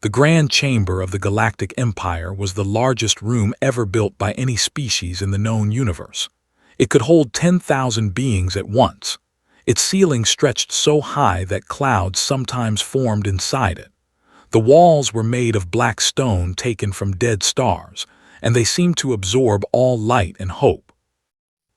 The Grand Chamber of the Galactic Empire was the largest room ever built by any species in the known universe. It could hold 10,000 beings at once. Its ceiling stretched so high that clouds sometimes formed inside it. The walls were made of black stone taken from dead stars, and they seemed to absorb all light and hope.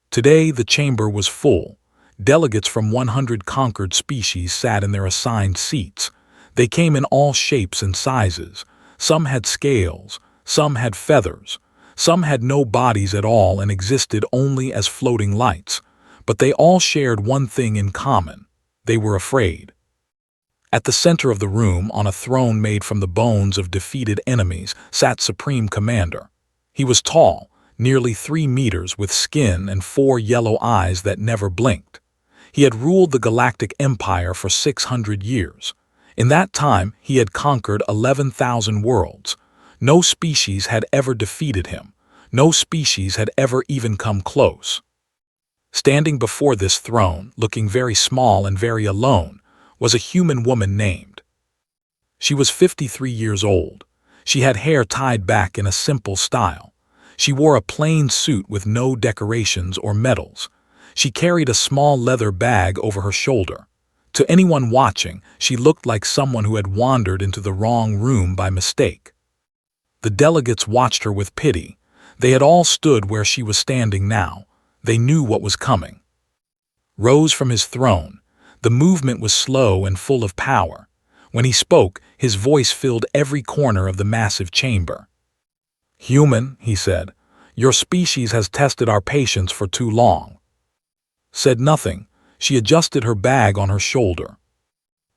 Today the chamber was full. Delegates from 100 conquered species sat in their assigned seats. They came in all shapes and sizes. Some had scales, some had feathers, some had no bodies at all and existed only as floating lights. But they all shared one thing in common: they were afraid. At the center of the room, on a throne made from the bones of defeated enemies, sat Supreme Commander. He was tall, nearly 3 meters, with skin and 4 yellow eyes that never blinked. He had ruled the Galactic Empire for 600 years. In that time, he had conquered 11,000 worlds. No species had ever defeated him. No species had ever even come close. Standing before this throne, looking very small and very alone, was a human woman named. She was 53 years old. She had hair tied back in a simple style. She wore a plain suit with no decorations or medals. She carried a small leather bag over her shoulder. To anyone watching, she looked like someone who had wandered into the wrong room by mistake. The delegates watched her with pity. They had all stood where she was standing now. They knew what was coming. Rose from his throne. The movement was slow and full of power. When he spoke, his voice filled every corner of the massive chamber. "Human," he said, "your species has tested our patience for too long." Said nothing. She adjusted her bag on her shoulder.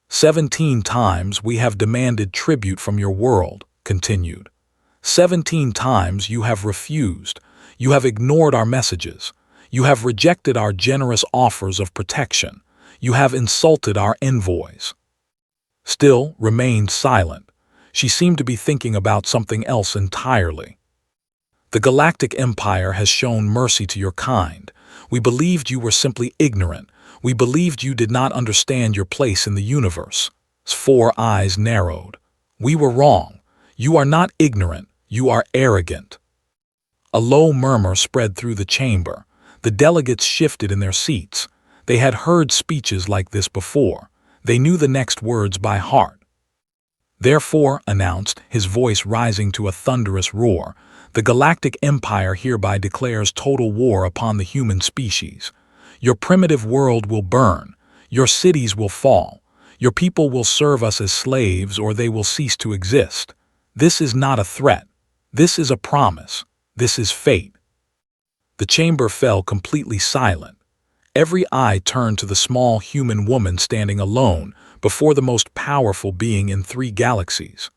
17 times we have demanded tribute from your world, continued. 17 times you have refused. You have ignored our messages. You have rejected our generous offers of protection. You have insulted our envoys. Still remained silent. She seemed to be thinking about something else entirely. The Galactic Empire has shown mercy to your kind. We believed you were simply ignorant. We believed you did not understand your place in the universe. 4 eyes narrowed. We were wrong. You are not ignorant. You are arrogant. A low murmur spread through the chamber. The delegates shifted in their seats. They had heard speeches like this before. They knew the next words by heart. Therefore, announced, his voice rising to a thunderous roar, the Galactic Empire hereby declares total war upon the human species. Your primitive world will burn. Your cities will fall. Your people will serve us as slaves, or they will cease to exist. This is not a threat. This is a promise. This is fate. The chamber fell completely silent. Every eye turned to the small human woman standing alone before the most powerful being in 3 galaxies.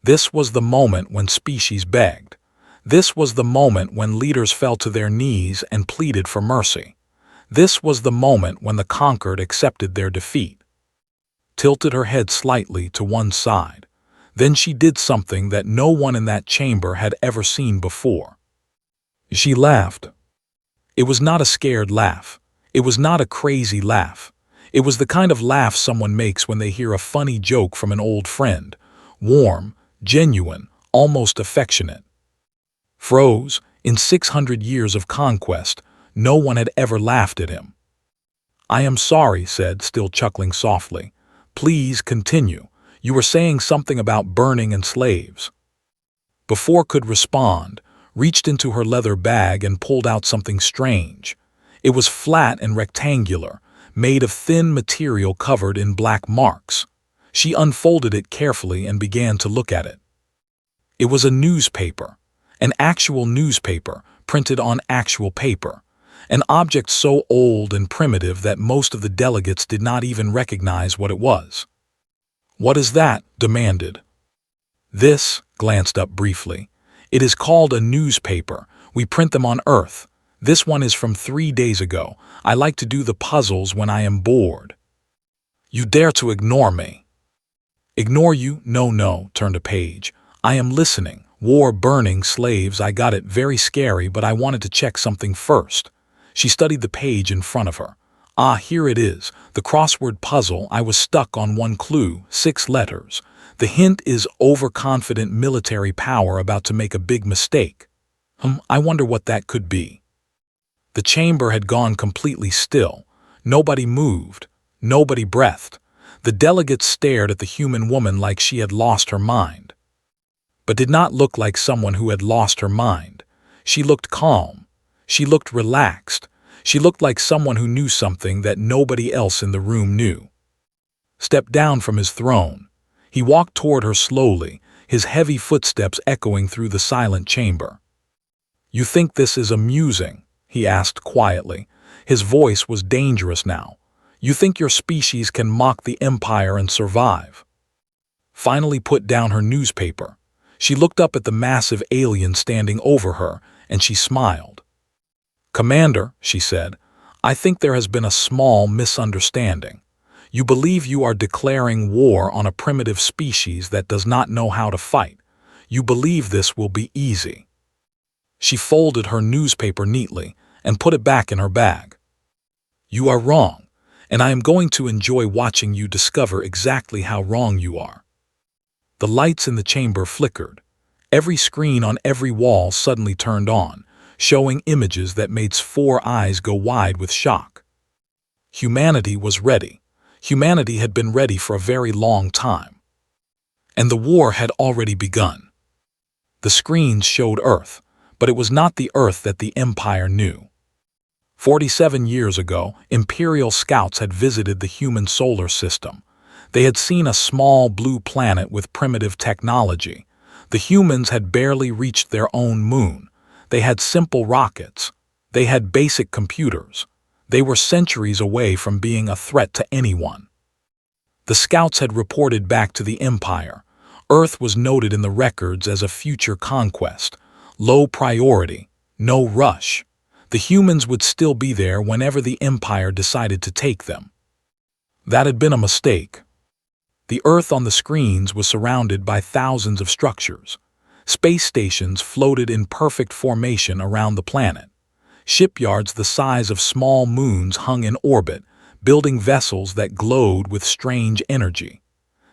This was the moment when species begged. This was the moment when leaders fell to their knees and pleaded for mercy. This was the moment when the conquered accepted their defeat. Tilted her head slightly to one side. Then she did something that no one in that chamber had ever seen before. She laughed. It was not a scared laugh. It was not a crazy laugh. It was the kind of laugh someone makes when they hear a funny joke from an old friend. Warm, genuine, almost affectionate. Froze, in 600 years of conquest, no one had ever laughed at him. "I am sorry," said, still chuckling softly. "Please continue. You were saying something about burning and slaves." Before could respond, reached into her leather bag and pulled out something strange. It was flat and rectangular, made of thin material covered in black marks. She unfolded it carefully and began to look at it. It was a newspaper, an actual newspaper, printed on actual paper, an object so old and primitive that most of the delegates did not even recognize what it was. "What is that?" demanded. "This," glanced up briefly. "It is called a newspaper. We print them on Earth. This one is from 3 days ago. I like to do the puzzles when I am bored." "You dare to ignore me." "Ignore you? No, turned a page. "I am listening. War, burning, slaves, I got it, very scary, but I wanted to check something first." She studied the page in front of her. Ah, here it is, the crossword puzzle. I was stuck on one clue, 6 letters. The hint is overconfident military power about to make a big mistake. I wonder what that could be. The chamber had gone completely still. Nobody moved. Nobody breathed. The delegates stared at the human woman like she had lost her mind. But did not look like someone who had lost her mind. She looked calm. She looked relaxed. She looked like someone who knew something that nobody else in the room knew. Stepped down from his throne. He walked toward her slowly, his heavy footsteps echoing through the silent chamber. "You think this is amusing?" he asked quietly. His voice was dangerous now. "You think your species can mock the Empire and survive?" Finally put down her newspaper. She looked up at the massive alien standing over her, and she smiled. "Commander," she said, "I think there has been a small misunderstanding. You believe you are declaring war on a primitive species that does not know how to fight. You believe this will be easy." She folded her newspaper neatly and put it back in her bag. "You are wrong, and I am going to enjoy watching you discover exactly how wrong you are." The lights in the chamber flickered. Every screen on every wall suddenly turned on, showing images that made 4 eyes go wide with shock. Humanity was ready. Humanity had been ready for a very long time. And the war had already begun. The screens showed Earth, but it was not the Earth that the Empire knew. 47 years ago, Imperial scouts had visited the human solar system. They had seen a small blue planet with primitive technology. The humans had barely reached their own moon. They had simple rockets. They had basic computers. They were centuries away from being a threat to anyone. The scouts had reported back to the Empire. Earth was noted in the records as a future conquest. Low priority, no rush. The humans would still be there whenever the Empire decided to take them. That had been a mistake. The Earth on the screens was surrounded by thousands of structures. Space stations floated in perfect formation around the planet. Shipyards the size of small moons hung in orbit, building vessels that glowed with strange energy.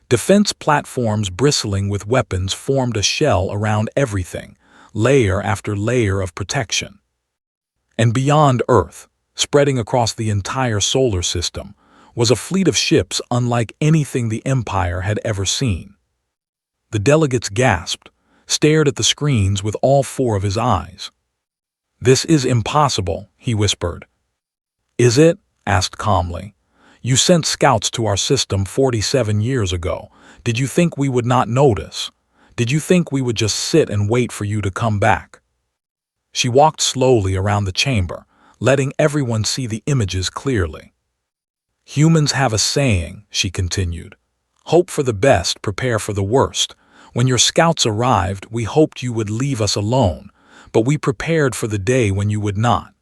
Defense platforms bristling with weapons formed a shell around everything, layer after layer of protection. And beyond Earth, spreading across the entire solar system, was a fleet of ships unlike anything the Empire had ever seen. The delegates gasped, stared at the screens with all 4 of his eyes. "This is impossible," he whispered. "Is it?" asked calmly. "You sent scouts to our system 47 years ago. Did you think we would not notice? Did you think we would just sit and wait for you to come back?" She walked slowly around the chamber, letting everyone see the images clearly. "Humans have a saying," she continued. "Hope for the best, prepare for the worst. When your scouts arrived, we hoped you would leave us alone, but we prepared for the day when you would not."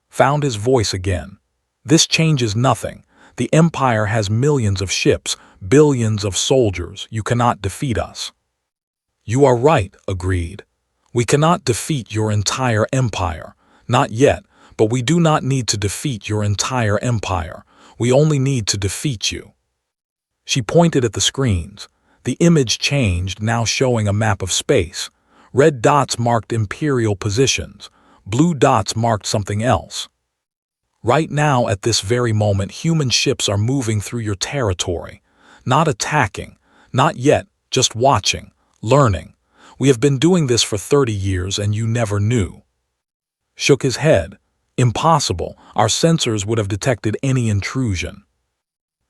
Found his voice again. "This changes nothing. The Empire has millions of ships, billions of soldiers. You cannot defeat us." "You are right," agreed. "We cannot defeat your entire empire. Not yet, but we do not need to defeat your entire empire. We only need to defeat you." She pointed at the screens. The image changed, now showing a map of space. Red dots marked Imperial positions. Blue dots marked something else. "Right now, at this very moment, human ships are moving through your territory. Not attacking. Not yet, just watching, learning. We have been doing this for 30 years and you never knew." Shook his head. "Impossible. Our sensors would have detected any intrusion."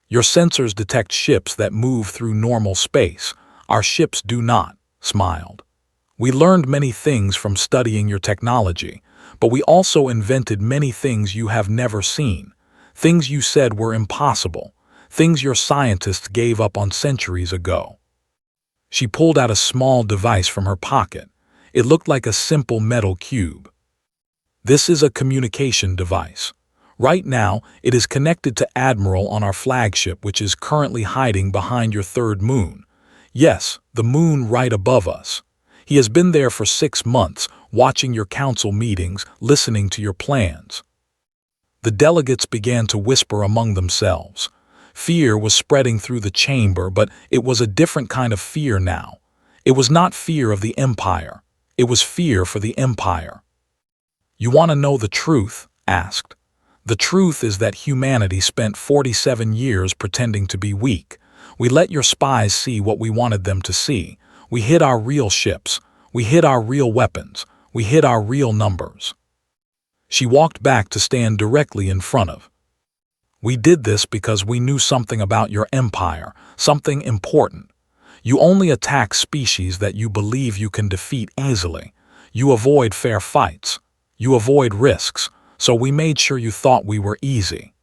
"Your sensors detect ships that move through normal space. Our ships do not," smiled. "We learned many things from studying your technology, but we also invented many things you have never seen. Things you said were impossible. Things your scientists gave up on centuries ago." She pulled out a small device from her pocket. It looked like a simple metal cube. "This is a communication device. Right now, it is connected to Admiral on our flagship, which is currently hiding behind your 3rd moon. Yes, the moon right above us. He has been there for 6 months, watching your council meetings, listening to your plans." The delegates began to whisper among themselves. Fear was spreading through the chamber, but it was a different kind of fear now. It was not fear of the Empire. It was fear for the Empire. "You want to know the truth?" asked. "The truth is that humanity spent 47 years pretending to be weak. We let your spies see what we wanted them to see. We hid our real ships. We hid our real weapons. We hid our real numbers." She walked back to stand directly in front of. "We did this because we knew something about your empire, something important. You only attack species that you believe you can defeat easily. You avoid fair fights. You avoid risks, so we made sure you thought we were easy."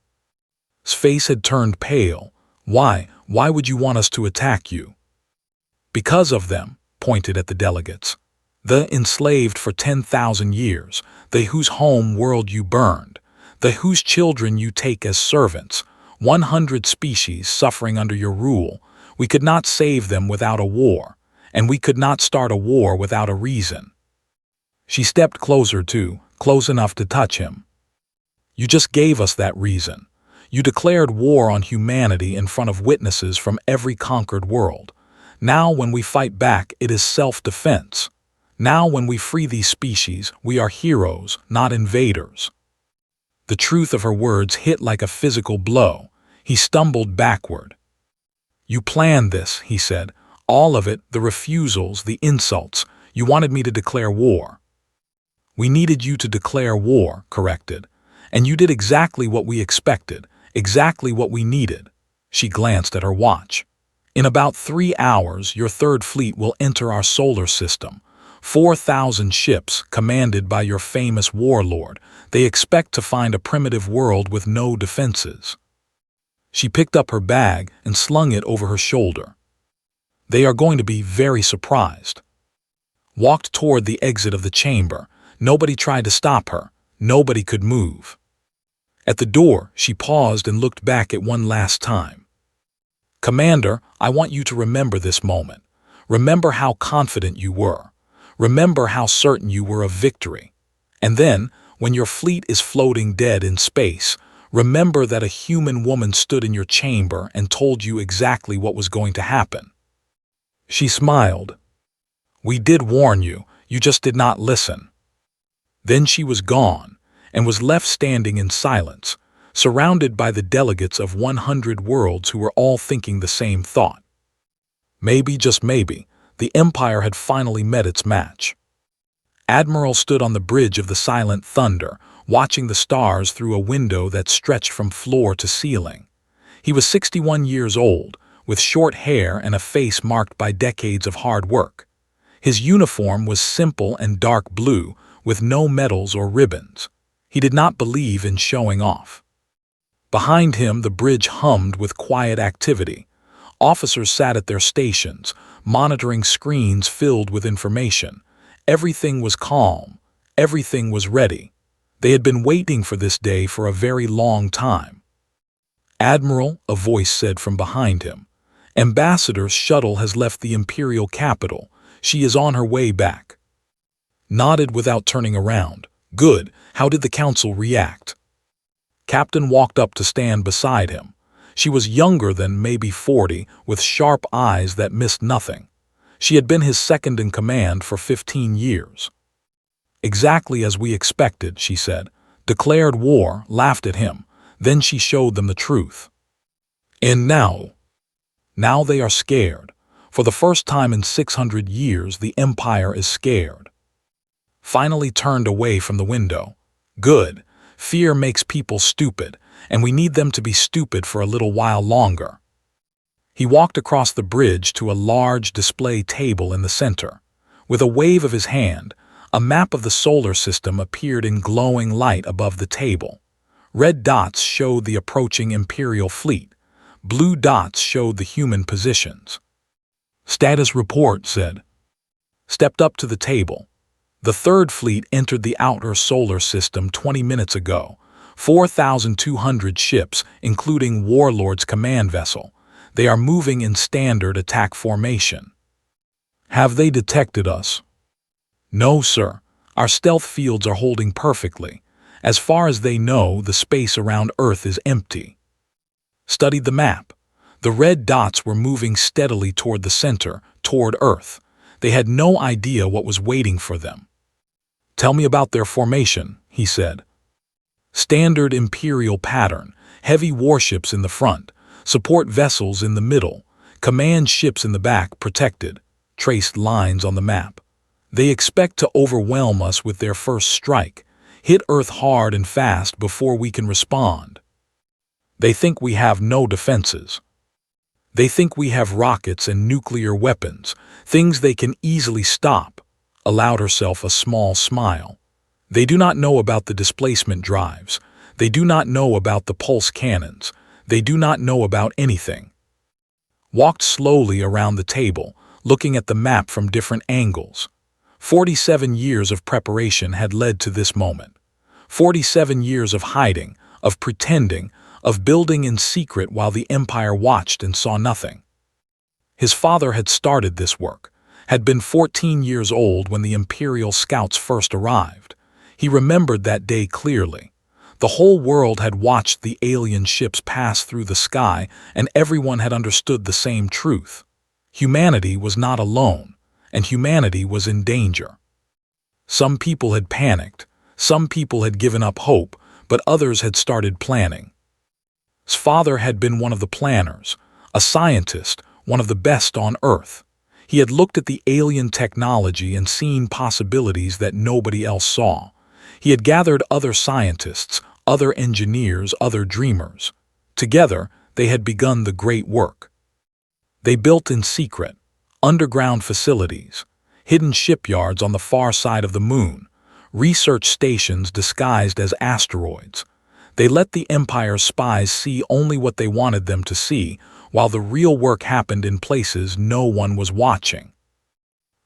His face had turned pale. "Why would you want us to attack you?" "Because of them," pointed at the delegates. "The enslaved for 10,000 years, the whose home world you burned, the whose children you take as servants, 100 species suffering under your rule. We could not save them without a war, and we could not start a war without a reason." She stepped closer too, close enough to touch him. "You just gave us that reason. You declared war on humanity in front of witnesses from every conquered world. Now when we fight back, it is self-defense. Now when we free these species, we are heroes, not invaders." The truth of her words hit like a physical blow. He stumbled backward. "You planned this," he said. "All of it, the refusals, the insults. You wanted me to declare war." "We needed you to declare war," corrected. "And you did exactly what we expected, exactly what we needed." She glanced at her watch. "In about 3 hours, your third fleet will enter our solar system. 4,000 ships, commanded by your famous warlord. They expect to find a primitive world with no defenses." She picked up her bag and slung it over her shoulder. "They are going to be very surprised." Walked toward the exit of the chamber. Nobody tried to stop her. Nobody could move. At the door, she paused and looked back at one last time. "Commander, I want you to remember this moment. Remember how confident you were. Remember how certain you were of victory. And then, when your fleet is floating dead in space, remember that a human woman stood in your chamber and told you exactly what was going to happen." She smiled. "We did warn you, you just did not listen." Then she was gone, and was left standing in silence, surrounded by the delegates of 100 worlds who were all thinking the same thought. Maybe, just maybe, the Empire had finally met its match. Admiral stood on the bridge of the Silent Thunder, watching the stars through a window that stretched from floor to ceiling. He was 61 years old, with short hair and a face marked by decades of hard work. His uniform was simple and dark blue, with no medals or ribbons. He did not believe in showing off. Behind him, the bridge hummed with quiet activity. Officers sat at their stations, monitoring screens filled with information. Everything was calm. Everything was ready. They had been waiting for this day for a very long time. "Admiral," a voice said from behind him, "Ambassador's shuttle has left the Imperial capital. She is on her way back." Nodded without turning around. "Good. How did the council react?" Captain walked up to stand beside him. She was younger than maybe 40, with sharp eyes that missed nothing. She had been his second in command for 15 years. "Exactly as we expected," she said. Declared war, laughed at him. Then she showed them the truth. And now they are scared. For the first time in 600 years, the Empire is scared. Finally turned away from the window. "Good. Fear makes people stupid, and we need them to be stupid for a little while longer." He walked across the bridge to a large display table in the center. With a wave of his hand, a map of the solar system appeared in glowing light above the table. Red dots showed the approaching Imperial fleet. Blue dots showed the human positions. "Status report," said. Stepped up to the table. "The third fleet entered the outer solar system 20 minutes ago. 4,200 ships, including Warlord's command vessel. They are moving in standard attack formation." "Have they detected us?" "No, sir. Our stealth fields are holding perfectly. As far as they know, the space around Earth is empty. Studied the map. The red dots were moving steadily toward the center, toward Earth. They had no idea what was waiting for them. "Tell me about their formation," he said. "Standard Imperial pattern, heavy warships in the front, support vessels in the middle, command ships in the back protected," traced lines on the map. "They expect to overwhelm us with their first strike, hit Earth hard and fast before we can respond. They think we have no defenses. They think we have rockets and nuclear weapons, things they can easily stop," allowed herself a small smile. "They do not know about the displacement drives. They do not know about the pulse cannons. They do not know about anything." Walked slowly around the table, looking at the map from different angles. 47 years of preparation had led to this moment. 47 years of hiding, of pretending, of building in secret while the Empire watched and saw nothing. His father had started this work, had been 14 years old when the Imperial scouts first arrived. He remembered that day clearly. The whole world had watched the alien ships pass through the sky, and everyone had understood the same truth. Humanity was not alone, and humanity was in danger. Some people had panicked, some people had given up hope, but others had started planning. His father had been one of the planners, a scientist, one of the best on Earth. He had looked at the alien technology and seen possibilities that nobody else saw. He had gathered other scientists, other engineers, other dreamers. Together, they had begun the great work. They built in secret, underground facilities, hidden shipyards on the far side of the moon, research stations disguised as asteroids. They let the Empire's spies see only what they wanted them to see, while the real work happened in places no one was watching.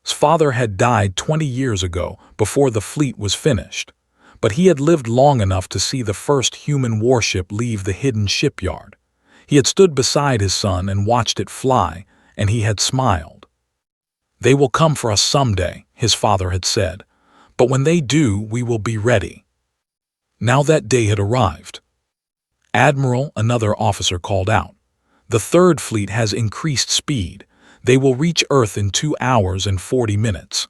His father had died 20 years ago, before the fleet was finished, but he had lived long enough to see the first human warship leave the hidden shipyard. He had stood beside his son and watched it fly, and he had smiled. "They will come for us someday," his father had said, "but when they do, we will be ready." Now that day had arrived. "Admiral," another officer called out, "the Third Fleet has increased speed. They will reach Earth in 2 hours and 40 minutes.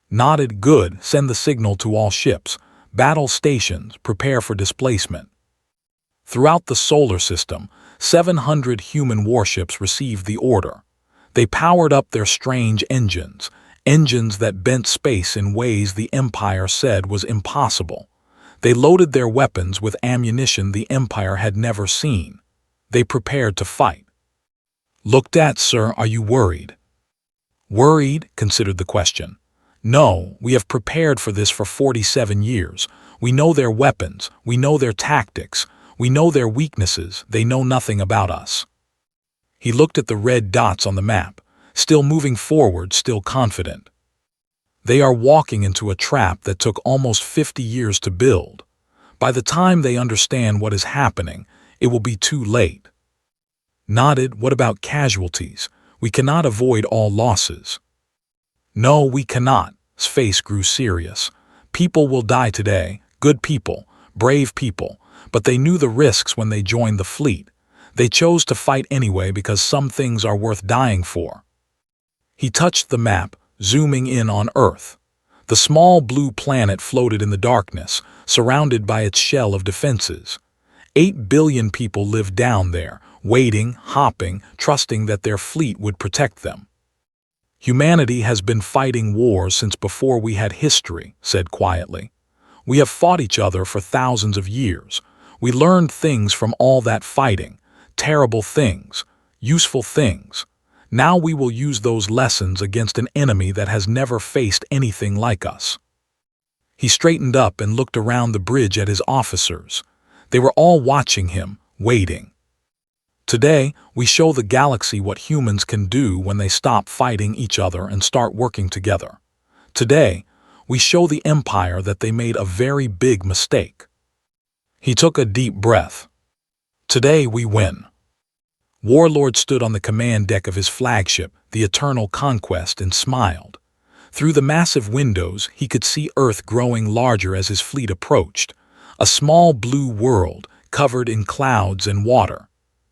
Nodded. "Good. Send the signal to all ships. Battle stations. Prepare for displacement." Throughout the solar system, 700 human warships received the order. They powered up their strange engines, engines that bent space in ways the Empire said was impossible. They loaded their weapons with ammunition the Empire had never seen. They prepared to fight. "Looked at, sir, are you worried?" "Worried?" considered the question. "No, we have prepared for this for 47 years. We know their weapons, we know their tactics, we know their weaknesses, they know nothing about us." He looked at the red dots on the map, still moving forward, still confident. "They are walking into a trap that took almost 50 years to build. By the time they understand what is happening, it will be too late." Nodded. "What about casualties? We cannot avoid all losses." "No, we cannot." His face grew serious. "People will die today, good people, brave people, but they knew the risks when they joined the fleet. They chose to fight anyway because some things are worth dying for." He touched the map, zooming in on Earth. The small blue planet floated in the darkness, surrounded by its shell of defenses. 8 billion people lived down there, waiting, hopping, trusting that their fleet would protect them. "Humanity has been fighting wars since before we had history," said quietly. "We have fought each other for thousands of years. We learned things from all that fighting, terrible things, useful things. Now we will use those lessons against an enemy that has never faced anything like us." He straightened up and looked around the bridge at his officers. They were all watching him, waiting. "Today, we show the galaxy what humans can do when they stop fighting each other and start working together. Today, we show the Empire that they made a very big mistake." He took a deep breath. "Today we win." Warlord stood on the command deck of his flagship, the Eternal Conquest, and smiled. Through the massive windows, he could see Earth growing larger as his fleet approached. A small blue world covered in clouds and water.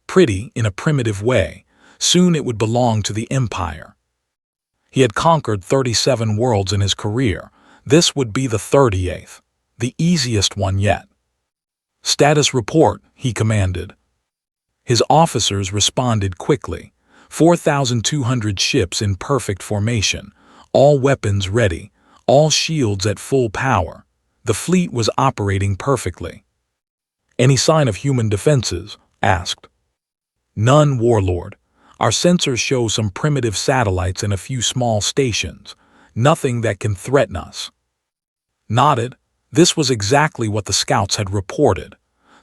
Pretty in a primitive way. Soon it would belong to the Empire. He had conquered 37 worlds in his career. This would be the 38th, the easiest one yet. "Status report," he commanded. His officers responded quickly. 4,200 ships in perfect formation, all weapons ready, all shields at full power. The fleet was operating perfectly. "Any sign of human defenses?" asked. "None, Warlord. Our sensors show some primitive satellites and a few small stations. Nothing that can threaten us." Nodded. This was exactly what the scouts had reported.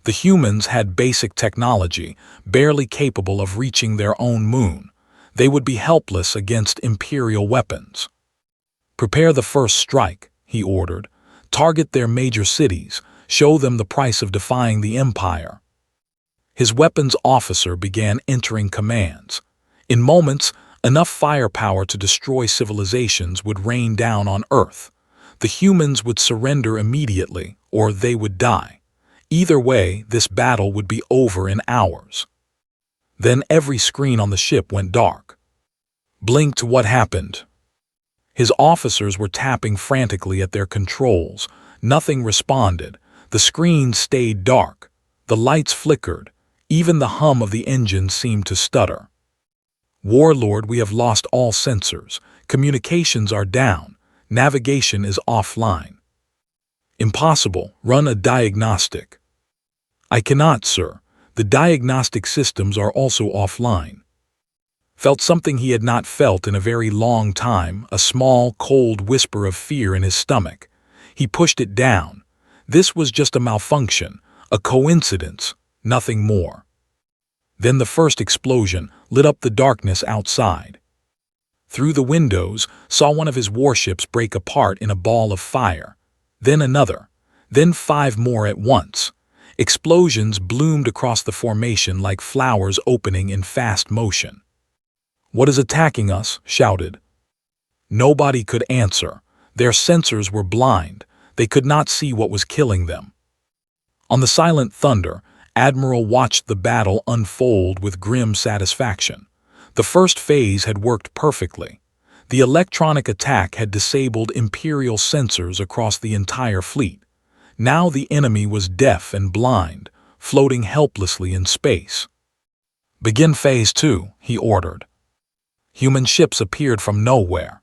The humans had basic technology, barely capable of reaching their own moon. They would be helpless against Imperial weapons. "Prepare the first strike," he ordered. "Target their major cities. Show them the price of defying the Empire." His weapons officer began entering commands. In moments, enough firepower to destroy civilizations would rain down on Earth. The humans would surrender immediately, or they would die. Either way, this battle would be over in hours. Then every screen on the ship went dark. Blinked. What happened? His officers were tapping frantically at their controls. Nothing responded. The screens stayed dark. The lights flickered. Even the hum of the engine seemed to stutter. "Warlord, we have lost all sensors. Communications are down. Navigation is offline." "Impossible. Run a diagnostic." "I cannot, sir. The diagnostic systems are also offline." Felt something he had not felt in a very long time, a small, cold whisper of fear in his stomach. He pushed it down. This was just a malfunction, a coincidence, nothing more. Then the first explosion lit up the darkness outside. Through the windows, saw one of his warships break apart in a ball of fire. Then another. Then 5 more at once. Explosions bloomed across the formation like flowers opening in fast motion. "What is attacking us?" shouted. Nobody could answer. Their sensors were blind. They could not see what was killing them. On the silent thunder, Admiral watched the battle unfold with grim satisfaction. The first phase had worked perfectly. The electronic attack had disabled Imperial sensors across the entire fleet. Now the enemy was deaf and blind, floating helplessly in space. "Begin Phase 2, he ordered. Human ships appeared from nowhere.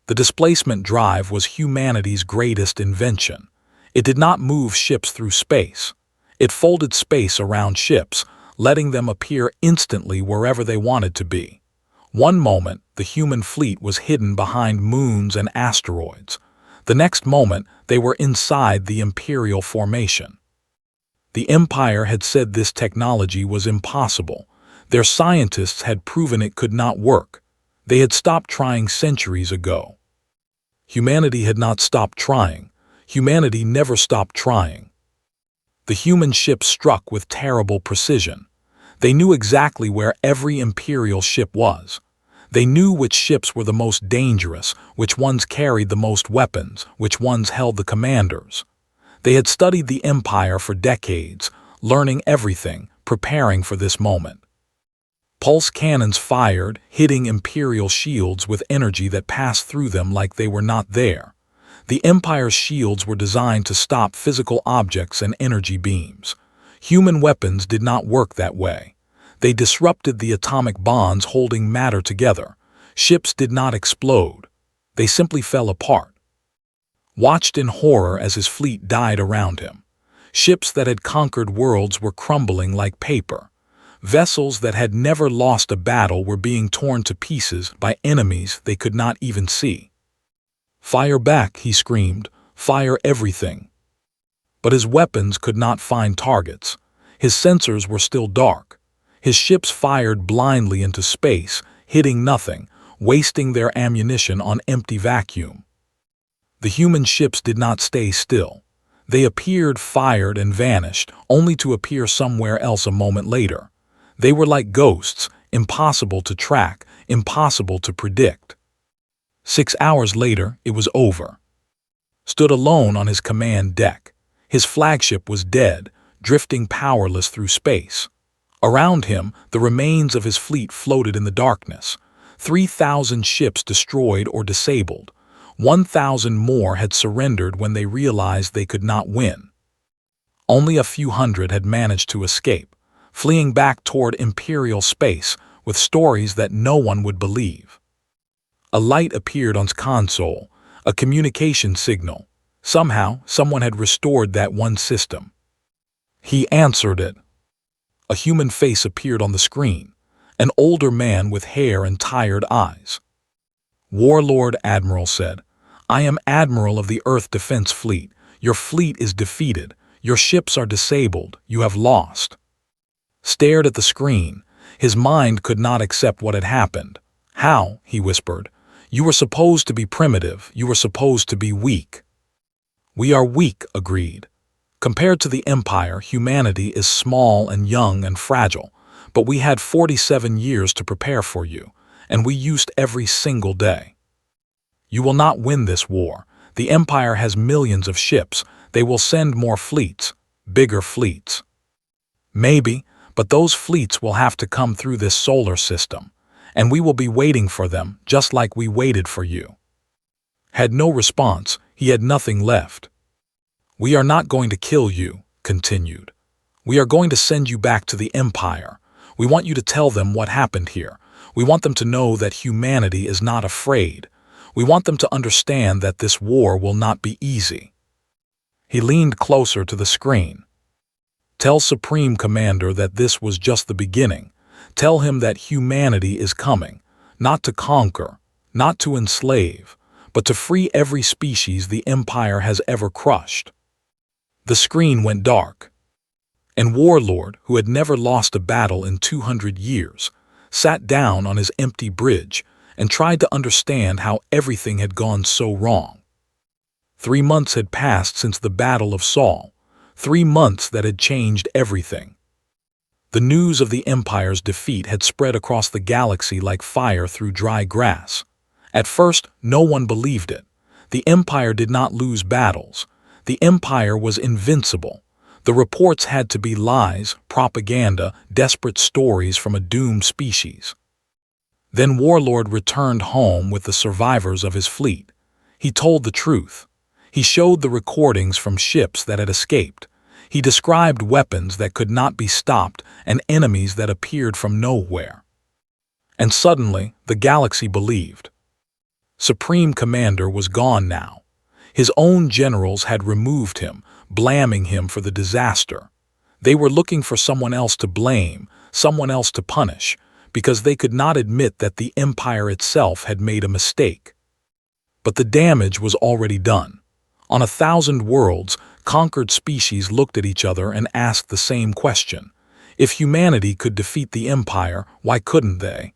The displacement drive was humanity's greatest invention. It did not move ships through space. It folded space around ships, letting them appear instantly wherever they wanted to be. One moment, the human fleet was hidden behind moons and asteroids. The next moment, they were inside the Imperial formation. The Empire had said this technology was impossible. Their scientists had proven it could not work. They had stopped trying centuries ago. Humanity had not stopped trying. Humanity never stopped trying. The human ships struck with terrible precision. They knew exactly where every Imperial ship was. They knew which ships were the most dangerous, which ones carried the most weapons, which ones held the commanders. They had studied the Empire for decades, learning everything, preparing for this moment. Pulse cannons fired, hitting Imperial shields with energy that passed through them like they were not there. The Empire's shields were designed to stop physical objects and energy beams. Human weapons did not work that way. They disrupted the atomic bonds holding matter together. Ships did not explode. They simply fell apart. Watched in horror as his fleet died around him. Ships that had conquered worlds were crumbling like paper. Vessels that had never lost a battle were being torn to pieces by enemies they could not even see. "Fire back," he screamed. "Fire everything." But his weapons could not find targets. His sensors were still dark. His ships fired blindly into space, hitting nothing, wasting their ammunition on empty vacuum. The human ships did not stay still. They appeared, fired, and vanished, only to appear somewhere else a moment later. They were like ghosts, impossible to track, impossible to predict. 6 hours later, it was over. Stood alone on his command deck. His flagship was dead, drifting powerless through space. Around him, the remains of his fleet floated in the darkness. 3,000 ships destroyed or disabled. 1,000 more had surrendered when they realized they could not win. Only a few hundred had managed to escape, fleeing back toward Imperial space with stories that no one would believe. A light appeared on his console, a communication signal. Somehow, someone had restored that one system. He answered it. A human face appeared on the screen, an older man with hair and tired eyes. Warlord Admiral said, "I am Admiral of the Earth Defense Fleet. Your fleet is defeated. Your ships are disabled. You have lost." Stared at the screen. His mind could not accept what had happened. "How?" he whispered. "You were supposed to be primitive. You were supposed to be weak." "We are weak," agreed. "Compared to the Empire, humanity is small and young and fragile, but we had 47 years to prepare for you, and we used every single day. You will not win this war. The Empire has millions of ships. They will send more fleets, bigger fleets. Maybe, but those fleets will have to come through this solar system, and we will be waiting for them just like we waited for you." Had no response. He had nothing left. "We are not going to kill you," continued. "We are going to send you back to the Empire. We want you to tell them what happened here. We want them to know that humanity is not afraid. We want them to understand that this war will not be easy." He leaned closer to the screen. "Tell Supreme Commander that this was just the beginning. Tell him that humanity is coming, not to conquer, not to enslave, but to free every species the Empire has ever crushed." The screen went dark. And Warlord, who had never lost a battle in 200 years, sat down on his empty bridge and tried to understand how everything had gone so wrong. 3 months had passed since the Battle of Saul, 3 months that had changed everything. The news of the Empire's defeat had spread across the galaxy like fire through dry grass. At first, no one believed it. The Empire did not lose battles. The Empire was invincible. The reports had to be lies, propaganda, desperate stories from a doomed species. Then Warlord returned home with the survivors of his fleet. He told the truth. He showed the recordings from ships that had escaped. He described weapons that could not be stopped and enemies that appeared from nowhere. And suddenly, the galaxy believed. Supreme Commander was gone now. His own generals had removed him, blaming him for the disaster. They were looking for someone else to blame, someone else to punish, because they could not admit that the Empire itself had made a mistake. But the damage was already done. On 1,000 worlds, conquered species looked at each other and asked the same question. If humanity could defeat the Empire, why couldn't they?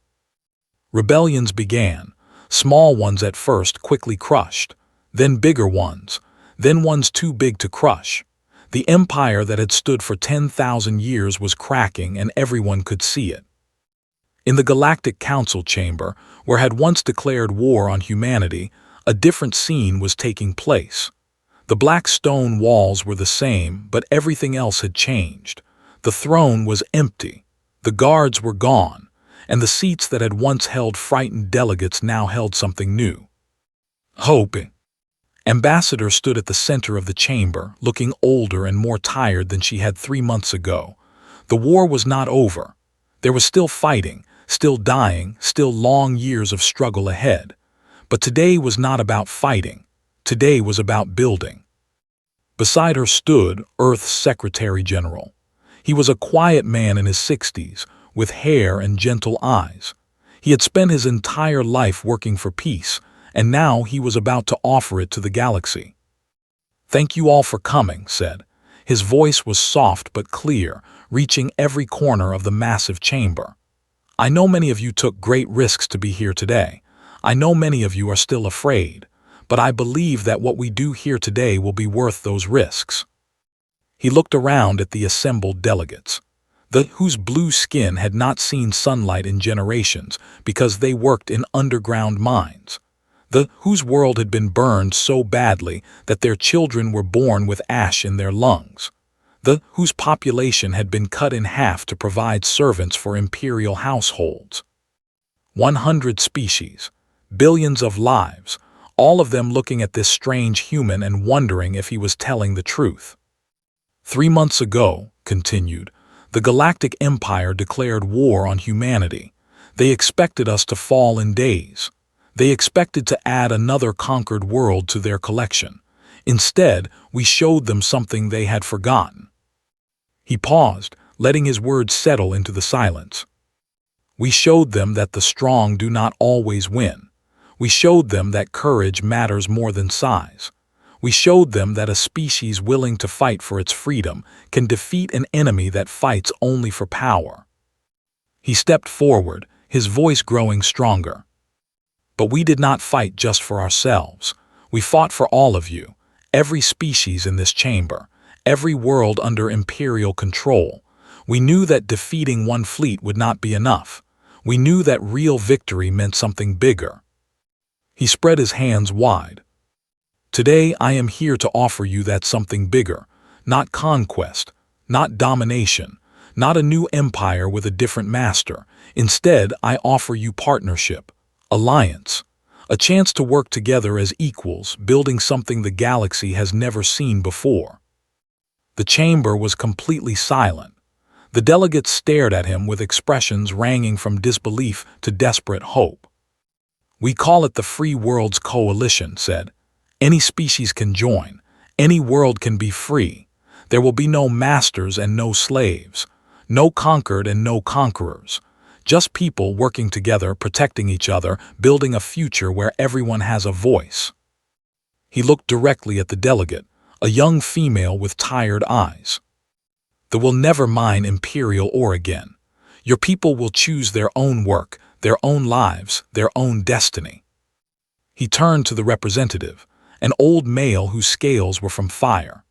Rebellions began, small ones at first quickly crushed, then bigger ones, then ones too big to crush. The Empire that had stood for 10,000 years was cracking and everyone could see it. In the Galactic Council chamber, where had once declared war on humanity, a different scene was taking place. The black stone walls were the same, but everything else had changed. The throne was empty, the guards were gone, and the seats that had once held frightened delegates now held something new. Hope. Ambassador stood at the center of the chamber, looking older and more tired than she had 3 months ago. The war was not over. There was still fighting, still dying, still long years of struggle ahead. But today was not about fighting. Today was about building. Beside her stood Earth's Secretary General. He was a quiet man in his 60s, with hair and gentle eyes. He had spent his entire life working for peace, and now he was about to offer it to the galaxy. "Thank you all for coming," said. His voice was soft but clear, reaching every corner of the massive chamber. "I know many of you took great risks to be here today. I know many of you are still afraid, but I believe that what we do here today will be worth those risks." He looked around at the assembled delegates, whose blue skin had not seen sunlight in generations because they worked in underground mines. the whose world had been burned so badly that their children were born with ash in their lungs, the whose population had been cut in half to provide servants for imperial households. 100 species, billions of lives, all of them looking at this strange human and wondering if he was telling the truth. 3 months ago, continued, the Galactic Empire declared war on humanity. They expected us to fall in days. They expected to add another conquered world to their collection. Instead, we showed them something they had forgotten. He paused, letting his words settle into the silence. We showed them that the strong do not always win. We showed them that courage matters more than size. We showed them that a species willing to fight for its freedom can defeat an enemy that fights only for power. He stepped forward, his voice growing stronger. But we did not fight just for ourselves. We fought for all of you, every species in this chamber, every world under imperial control. We knew that defeating one fleet would not be enough. We knew that real victory meant something bigger. He spread his hands wide. Today I am here to offer you that something bigger, not conquest, not domination, not a new empire with a different master. Instead, I offer you partnership, alliance, a chance to work together as equals, building something the galaxy has never seen before. The chamber was completely silent. The delegates stared at him with expressions ranging from disbelief to desperate hope. We call it the Free Worlds Coalition, said. Any species can join. Any world can be free. There will be no masters and no slaves, no conquered and no conquerors. Just people working together, protecting each other, building a future where everyone has a voice. He looked directly at the delegate, a young female with tired eyes. They will never mine Imperial ore again. Your people will choose their own work, their own lives, their own destiny. He turned to the representative, an old male whose scales were from fire.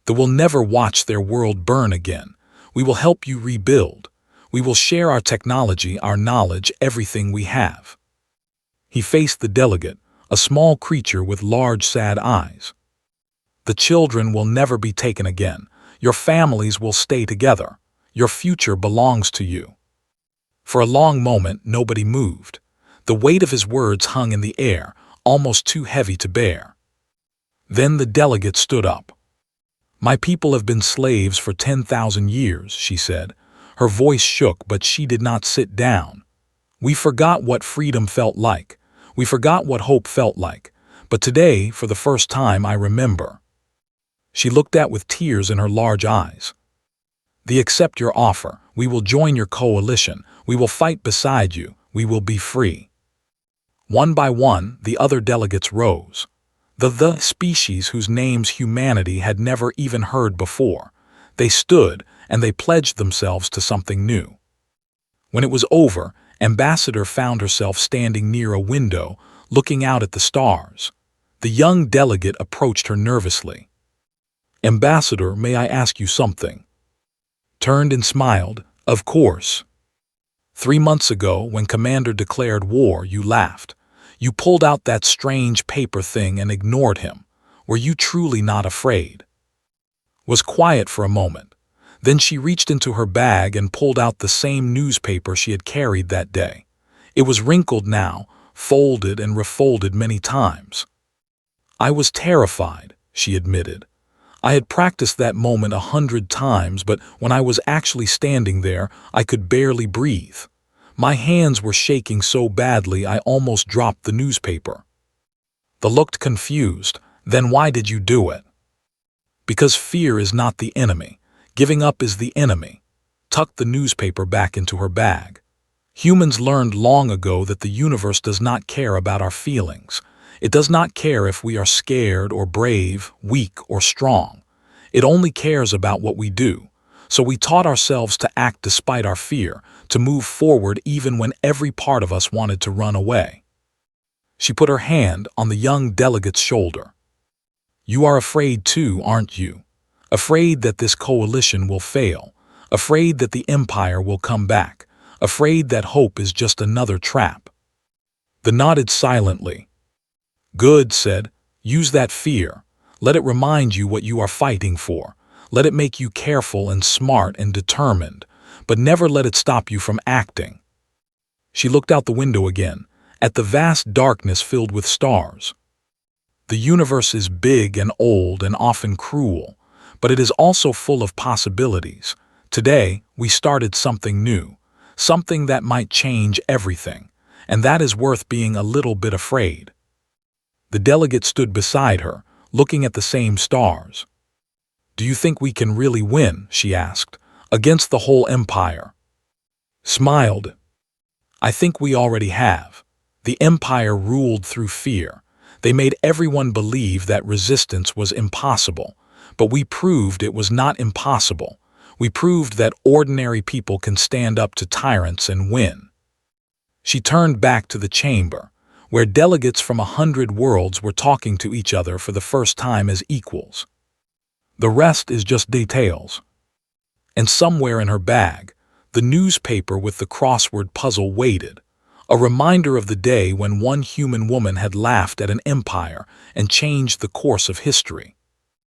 They will never watch their world burn again. We will help you rebuild. We will share our technology, our knowledge, everything we have. He faced the delegate, a small creature with large, sad eyes. The children will never be taken again. Your families will stay together. Your future belongs to you. For a long moment, nobody moved. The weight of his words hung in the air, almost too heavy to bear. Then the delegate stood up. My people have been slaves for 10,000 years, she said. Her voice shook, but she did not sit down. We forgot what freedom felt like. We forgot what hope felt like. But today, for the first time, I remember. She looked at with tears in her large eyes. We accept your offer. We will join your coalition. We will fight beside you. We will be free. One by one, the other delegates rose. The species whose names humanity had never even heard before. They stood, and they pledged themselves to something new. When it was over, Ambassador found herself standing near a window, looking out at the stars. The young delegate approached her nervously. Ambassador, may I ask you something? Turned and smiled, of course. 3 months ago, when Commander declared war, you laughed. You pulled out that strange paper thing and ignored him. Were you truly not afraid? Was quiet for a moment. Then she reached into her bag and pulled out the same newspaper she had carried that day. It was wrinkled now, folded and refolded many times. I was terrified, she admitted. I had practiced that moment 100 times, but when I was actually standing there, I could barely breathe. My hands were shaking so badly I almost dropped the newspaper. They looked confused. Then why did you do it? Because fear is not the enemy. Giving up is the enemy. Tucked the newspaper back into her bag. Humans learned long ago that the universe does not care about our feelings. It does not care if we are scared or brave, weak or strong. It only cares about what we do. So we taught ourselves to act despite our fear, to move forward even when every part of us wanted to run away. She put her hand on the young delegate's shoulder. You are afraid too, aren't you? Afraid that this coalition will fail. Afraid that the empire will come back. Afraid that hope is just another trap. They nodded silently. Good, said. Use that fear. Let it remind you what you are fighting for. Let it make you careful and smart and determined, but never let it stop you from acting. She looked out the window again, at the vast darkness filled with stars. The universe is big and old and often cruel, but it is also full of possibilities. Today, we started something new, something that might change everything, and that is worth being a little bit afraid. The delegate stood beside her, looking at the same stars. Do you think we can really win, she asked, against the whole empire? Smiled. I think we already have. The empire ruled through fear. They made everyone believe that resistance was impossible, but we proved it was not impossible. We proved that ordinary people can stand up to tyrants and win. She turned back to the chamber, where delegates from 100 worlds were talking to each other for the first time as equals. The rest is just details. And somewhere in her bag, the newspaper with the crossword puzzle waited, a reminder of the day when one human woman had laughed at an empire and changed the course of history.